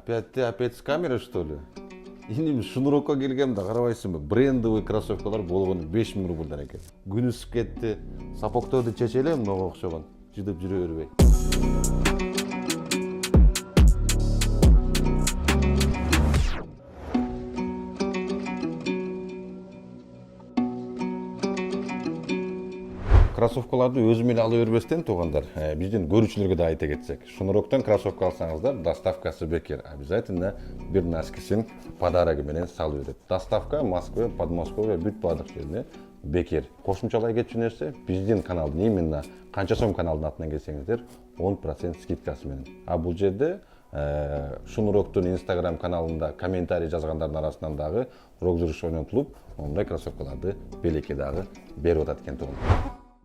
Опять с камеры, что ли? Иним шнурокко келгем да карабайсыңбы? Брендовый кроссовкалар болгону 5000 рубльдан экен. Күн ысып кетти. Сапокторду чече элем, мага окшогон. Жыдып жүрө бербей. Кроссовкаларды өзүм эле ала бербестен туугандар, биздин көрүүчүлөргө да айта кетсек, шнуроктон кроссовка алсаңыздар, доставкасы бекер. Обязательно бир носкисин подарогу менен салып берет. Доставка Москва, Подмосковье, бүт баардык жерине бекер. Кошумчалай кетчү нерсе, биздин каналдын именно канча сом каналдын атынан келсеңиздер, 10% скидкасы менен. А бул жерде Шунуроктун Instagram каналында комментарий жазгандардын арасынан дагы розыгрыш ойнотулуп, ондай кроссовкаларды белекке дагы берип атат экен тууган.